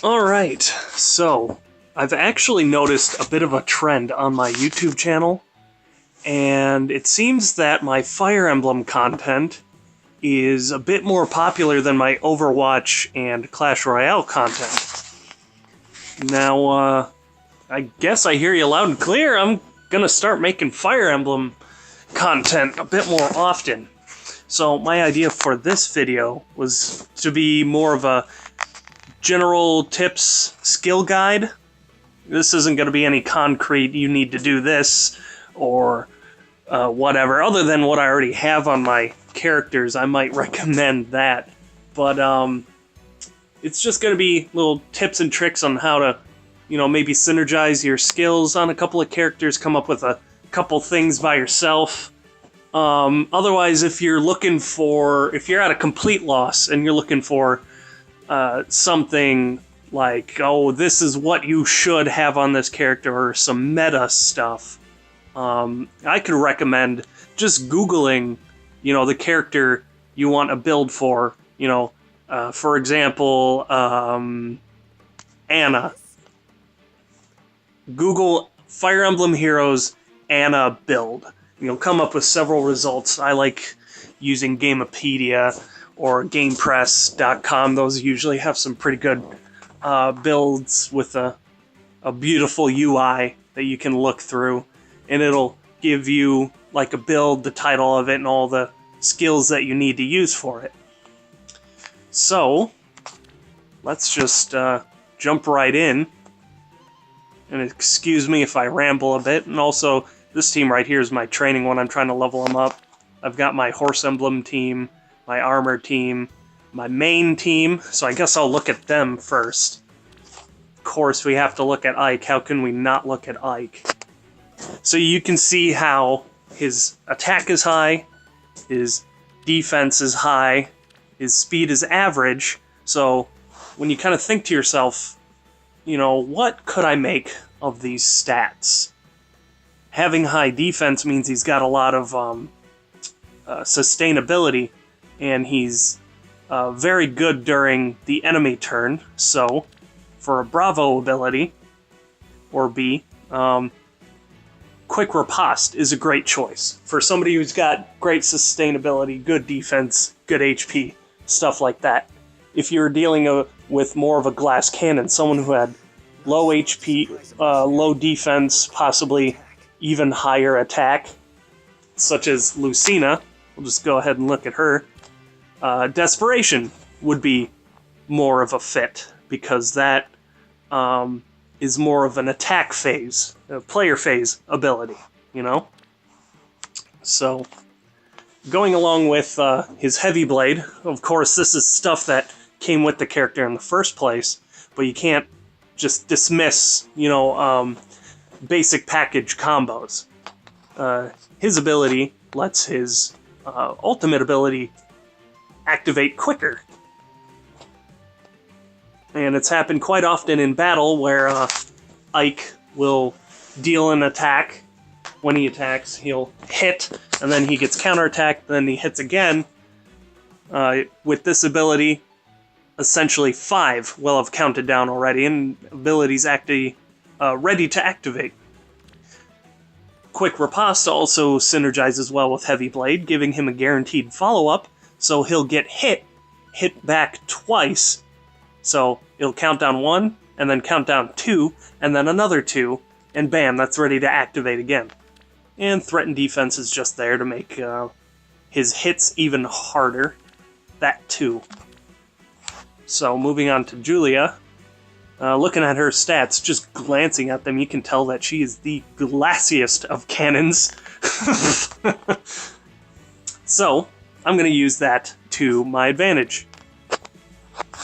Alright, so I've actually noticed a bit of a trend on my YouTube channel, and it seems that my Fire Emblem content is a bit more popular than my Overwatch and Clash Royale content. Now, I guess I hear you loud and clear. I'm gonna start making Fire Emblem content a bit more often. So my idea for this video was to be more of a general tips skill guide. This isn't going to be any concrete, you need to do this, or whatever. Other than what I already have on my characters, I might recommend that. But it's just going to be little tips and tricks on how to, maybe synergize your skills on a couple of characters, come up with a couple things by yourself. Otherwise, if you're at a complete loss and you're looking for something like, oh, this is what you should have on this character, or some meta stuff, I could recommend just Googling, the character you want a build for, for example, Anna. Google Fire Emblem Heroes Anna build. You'll come up with several results. I like using Gamepedia or GamePress.com. Those usually have some pretty good builds with a beautiful UI that you can look through, and it'll give you like a build, the title of it, and all the skills that you need to use for it. So let's just jump right in, and excuse me if I ramble a bit. And also, this team right here is my training one. I'm trying to level them up. I've got my Horse Emblem team, my armor team, my main team, so I guess I'll look at them first. Of course, we have to look at Ike. How can we not look at Ike? So you can see how his attack is high, his defense is high, his speed is average. So when you kind of think to yourself, what could I make of these stats? Having high defense means he's got a lot of sustainability, and he's very good during the enemy turn. So for a Bravo ability, or B, Quick Riposte is a great choice for somebody who's got great sustainability, good defense, good HP, stuff like that. If you're dealing with more of a glass cannon, someone who had low HP, low defense, possibly even higher attack, such as Lucina, we'll just go ahead and look at her. Desperation would be more of a fit, because that is more of an attack phase, a player phase ability, So, going along with his Heavy Blade, of course this is stuff that came with the character in the first place, but you can't just dismiss, basic package combos. His ability lets his ultimate ability activate quicker. And it's happened quite often in battle where Ike will deal an attack. When he attacks, he'll hit, and then he gets counterattacked, then he hits again. With this ability, essentially 5 will have counted down already, and abilities actually ready to activate. Quick Riposte also synergizes well with Heavy Blade, giving him a guaranteed follow-up, so he'll get hit back twice. So it'll count down 1, and then count down 2, and then another 2, and bam, that's ready to activate again. And Threaten Defense is just there to make his hits even harder. That too. So moving on to Julia, looking at her stats, just glancing at them, you can tell that she is the glassiest of cannons. So I'm going to use that to my advantage.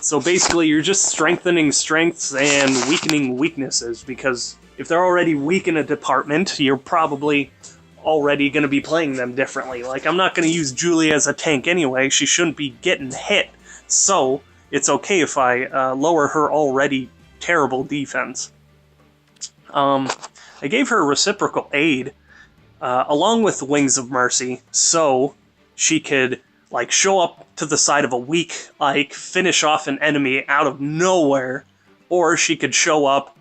So basically you're just strengthening strengths and weakening weaknesses, because if they're already weak in a department, you're probably already going to be playing them differently. Like, I'm not going to use Julia as a tank anyway, she shouldn't be getting hit, so it's okay if I lower her already terrible defense. I gave her reciprocal aid, along with Wings of Mercy, so she could show up to the side of a weak Ike, finish off an enemy out of nowhere Or she could show up,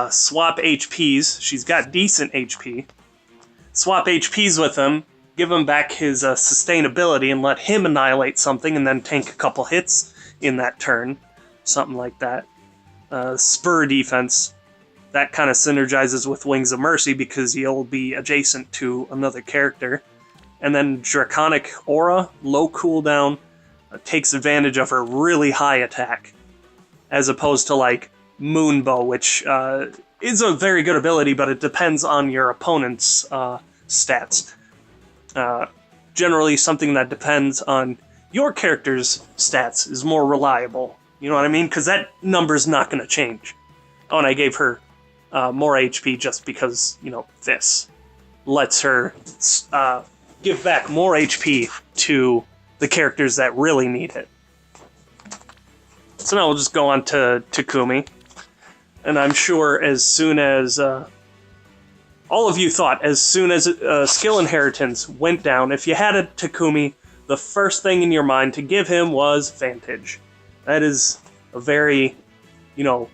swap HPs. She's got decent HP. Swap HPs with him, give him back his sustainability, and let him annihilate something, and then tank a couple hits in that turn. Something like that. Spur defense. That kind of synergizes with Wings of Mercy because you'll be adjacent to another character. And then Draconic Aura, low cooldown, takes advantage of her really high attack. As opposed to like Moonbow, which is a very good ability, but it depends on your opponent's stats. Generally, something that depends on your character's stats is more reliable. You know what I mean? Because that number's not going to change. Oh, and I gave her more HP just because, you know, this lets her give back more HP to the characters that really need it. So now we'll just go on to Takumi. And I'm sure as soon as... all of you thought, as soon as skill inheritance went down, if you had a Takumi, the first thing in your mind to give him was Vantage. That is a very, you know,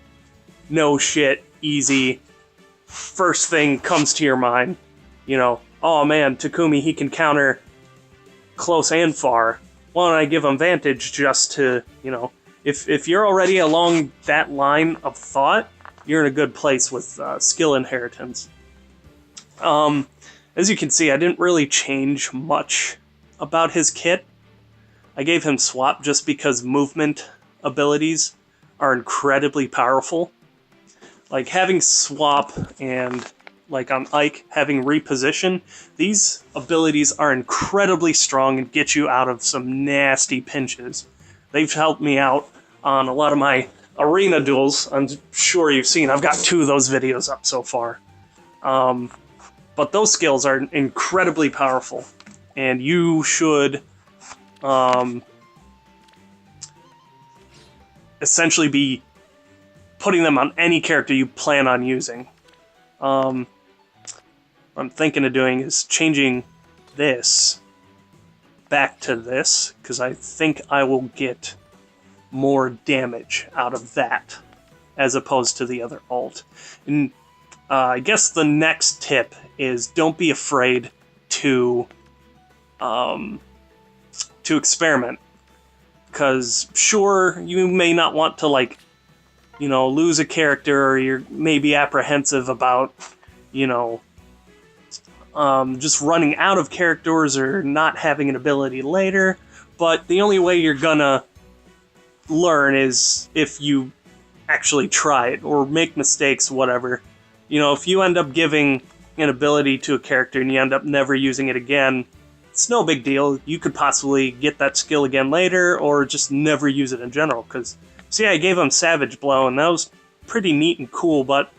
no shit, easy, first thing comes to your mind. You know, oh man, Takumi, he can counter close and far. Why don't I give him Vantage just to, you know, if you're already along that line of thought, you're in a good place with skill inheritance. As you can see, I didn't really change much about his kit. I gave him Swap just because movement abilities are incredibly powerful. Like having Swap and like on Ike having Reposition, these abilities are incredibly strong and get you out of some nasty pinches. They've helped me out on a lot of my arena duels. I'm sure you've seen, I've got 2 of those videos up so far. But those skills are incredibly powerful, and you should essentially be putting them on any character you plan on using. What I'm thinking of doing is changing this back to this, because I think I will get more damage out of that as opposed to the other alt. And I guess the next tip is don't be afraid to experiment. Because sure, you may not want to, like, you know, lose a character, or you're maybe apprehensive about, you know, just running out of characters or not having an ability later. But the only way you're gonna learn is if you actually try it or make mistakes, whatever. You know, if you end up giving an ability to a character and you end up never using it again, it's no big deal. You could possibly get that skill again later, or just never use it in general. Because, see, I gave him Savage Blow, and that was pretty neat and cool, but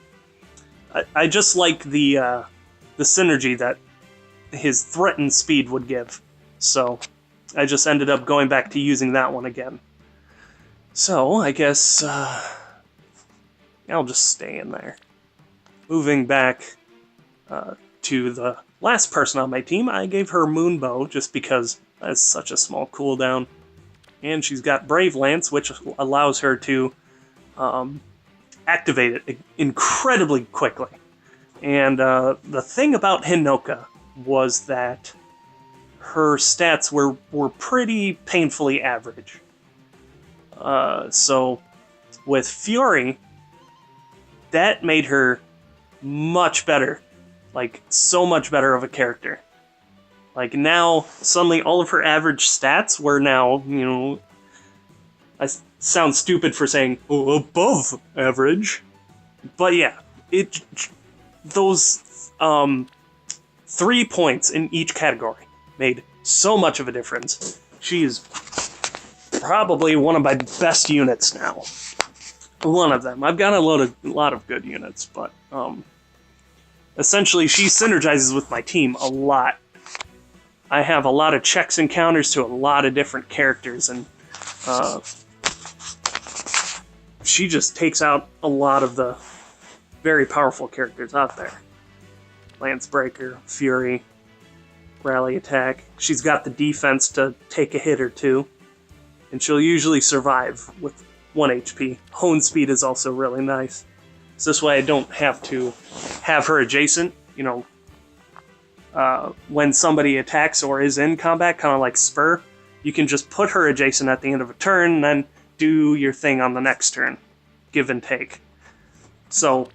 I just like the synergy that his threatened speed would give. So I just ended up going back to using that one again. So I guess I'll just stay in there. Moving back to the last person on my team, I gave her Moonbow just because that's such a small cooldown. And she's got Brave Lance, which allows her to activate it incredibly quickly. And the thing about Hinoka was that her stats were pretty painfully average. So with Fury, that made her much better. Like, so much better of a character. Like, now, suddenly all of her average stats were now, you know, I sound stupid for saying, oh, above average. But yeah, those 3 points in each category made so much of a difference. She is probably one of my best units now. One of them. I've got a lot of good units, but essentially she synergizes with my team a lot. I have a lot of checks and counters to a lot of different characters, and she just takes out a lot of the very powerful characters out there. Lancebreaker, Fury, Rally Attack. She's got the defense to take a hit or two, and she'll usually survive with 1 HP. Hone speed is also really nice. So this way I don't have to have her adjacent, when somebody attacks or is in combat, kind of like Spur. You can just put her adjacent at the end of a turn, and then do your thing on the next turn. Give and take. So,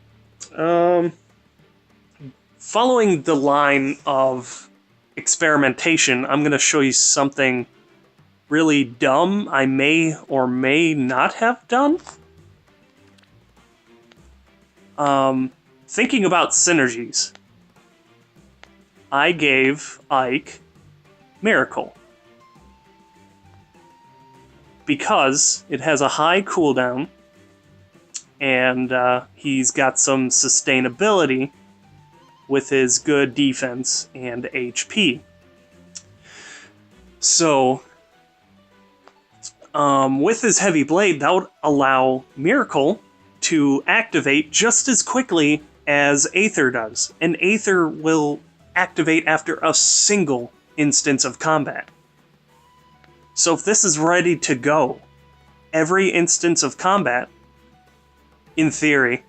following the line of experimentation, I'm going to show you something really dumb I may or may not have done. Thinking about synergies, I gave Ike Miracle because it has a high cooldown and he's got some sustainability with his good defense and HP. So, with his heavy blade, that would allow Miracle to activate just as quickly as Aether does. And Aether will activate after a single instance of combat. So if this is ready to go, every instance of combat, in theory,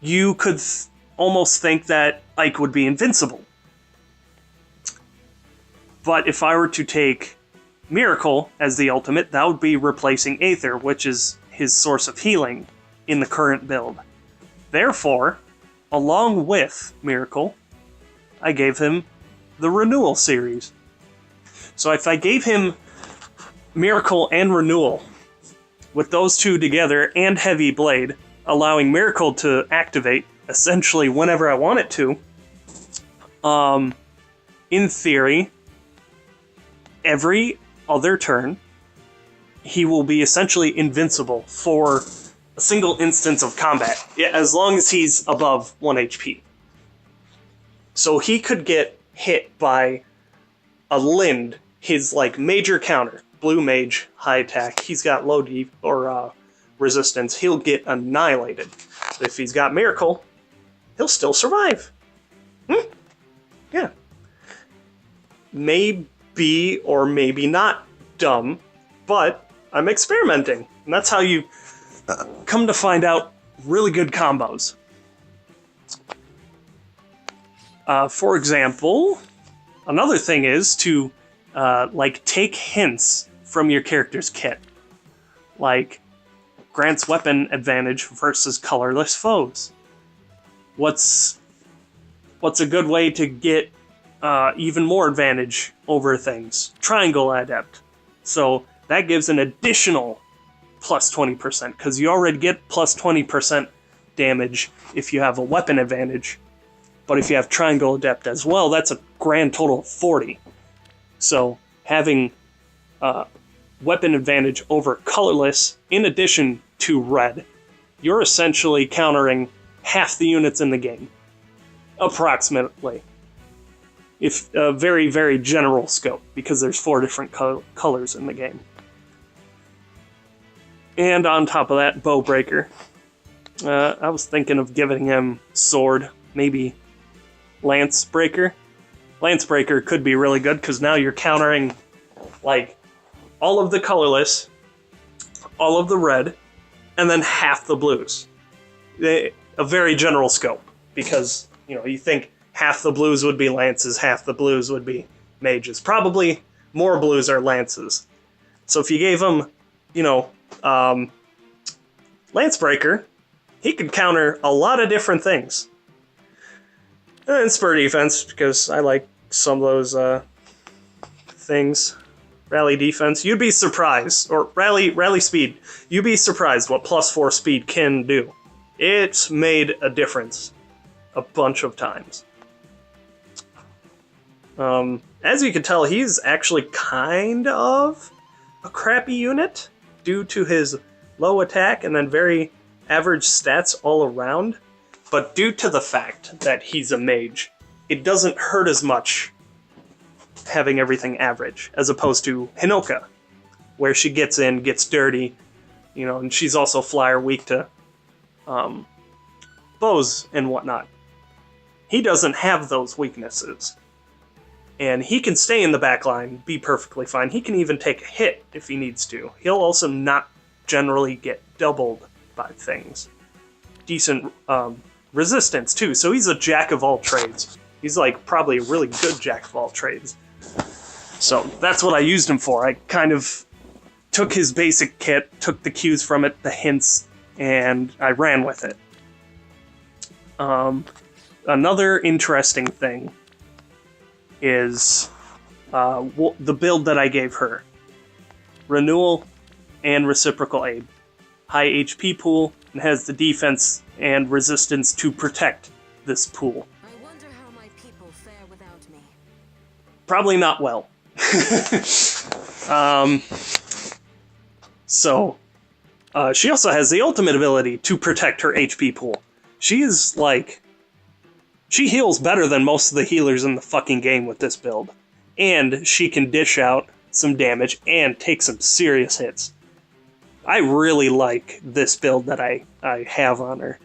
you could almost think that Ike would be invincible. But if I were to take Miracle as the ultimate, that would be replacing Aether, which is his source of healing in the current build. Therefore, along with Miracle, I gave him the Renewal series. So if I gave him Miracle and Renewal, with those two together and Heavy Blade, allowing Miracle to activate essentially whenever I want it to, in theory, every other turn, he will be essentially invincible for a single instance of combat, as long as he's above 1 HP. So he could get hit by a Lind, his major counter, blue mage, high attack. He's got low resistance. He'll get annihilated. So if he's got Miracle, he'll still survive. Yeah. Maybe or maybe not dumb, but I'm experimenting. And that's how you come to find out really good combos. For example, another thing is to take hints from your character's kit. Like, grants weapon advantage versus colorless foes. What's a good way to get even more advantage over things? Triangle Adept. So that gives an additional plus 20%, because you already get plus 20% damage if you have a weapon advantage. But if you have Triangle Adept as well, that's a grand total of 40. So having weapon advantage over colorless, in addition to red, you're essentially countering half the units in the game. Approximately. If a very, very general scope, because there's 4 different colors in the game. And on top of that, Bowbreaker. I was thinking of giving him Sword, maybe Lance Breaker. Lance Breaker could be really good, because now you're countering, all of the colorless, all of the red, and then half the blues. A very general scope, because, you think half the blues would be lances, half the blues would be mages. Probably more blues are lances. So if you gave him, Lancebreaker, he could counter a lot of different things. And Spur Defense, because I like some of those things. Rally Defense, you'd be surprised. Or Rally Speed, you'd be surprised what plus 4 speed can do. It's made a difference a bunch of times. As you can tell, he's actually kind of a crappy unit due to his low attack and then very average stats all around. But due to the fact that he's a mage, it doesn't hurt as much having everything average, as opposed to Hinoka, where she gets in, gets dirty, and she's also flyer weak to bows and whatnot. He doesn't have those weaknesses. And he can stay in the back line, be perfectly fine. He can even take a hit if he needs to. He'll also not generally get doubled by things. Decent resistance, too, so he's a jack of all trades. He's, like, probably a really good jack of all trades. So, that's what I used him for. I kind of took his basic kit, took the cues from it, the hints, and I ran with it. Another interesting thing is the build that I gave her. Renewal and Reciprocal Aid. High HP pool, and has the defense and resistance to protect this pool. I wonder how my people fare without me. Probably not well. She also has the ultimate ability to protect her HP pool. She is, like... She heals better than most of the healers in the fucking game with this build. And she can dish out some damage and take some serious hits. I really like this build that I have on her.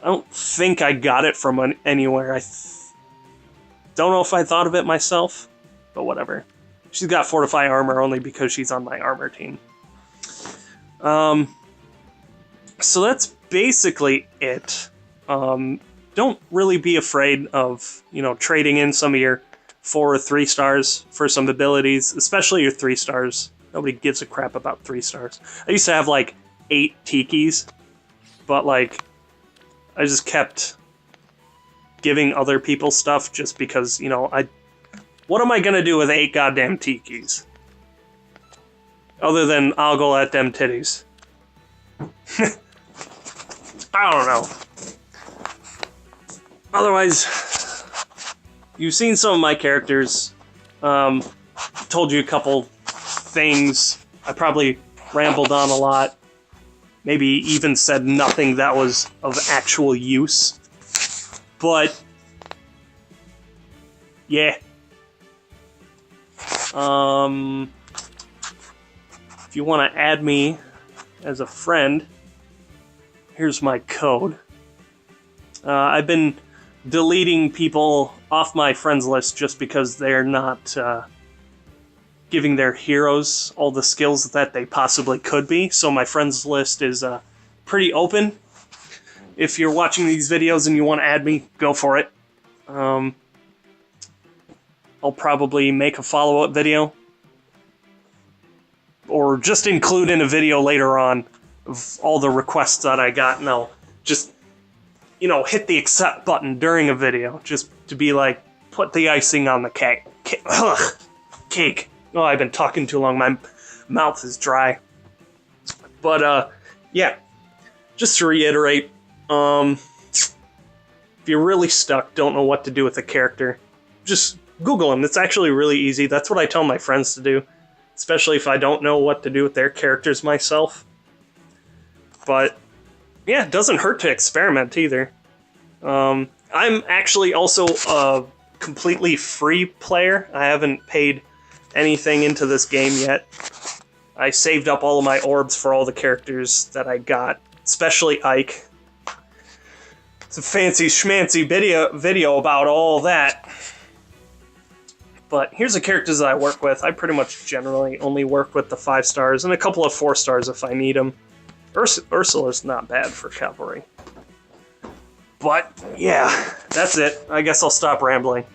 I don't think I got it from anywhere. I don't know if I thought of it myself, but whatever. She's got Fortify Armor only because she's on my armor team. So that's basically it. Don't really be afraid of, trading in some of your 4 or 3 stars for some abilities, especially your 3 stars. Nobody gives a crap about 3 stars. I used to have, 8 tikis, but, I just kept giving other people stuff just because, what am I gonna do with 8 goddamn tikis? Other than, I'll go at them titties. I don't know. Otherwise, you've seen some of my characters. Told you a couple things. I probably rambled on a lot. Maybe even said nothing that was of actual use. But, yeah. If you want to add me as a friend, here's my code. I've been deleting people off my friends list just because they're not giving their heroes all the skills that they possibly could be. So my friends list is pretty open. If you're watching these videos and you want to add me, go for it. I'll probably make a follow-up video. Or just include in a video later on of all the requests that I got, and I'll just, hit the accept button during a video, just to be like, put the icing on the cake. Cake. Oh, I've been talking too long, my mouth is dry. But, yeah, just to reiterate, if you're really stuck, don't know what to do with a character, just Google him. It's actually really easy. That's what I tell my friends to do, especially if I don't know what to do with their characters myself. But, yeah, it doesn't hurt to experiment either. I'm actually also a completely free player. I haven't paid anything into this game yet. I saved up all of my orbs for all the characters that I got, especially Ike. It's a fancy schmancy video about all that. But here's the characters that I work with. I pretty much generally only work with the 5 stars and a couple of 4 stars if I need them. Ursula's not bad for cavalry. But, yeah, that's it. I guess I'll stop rambling.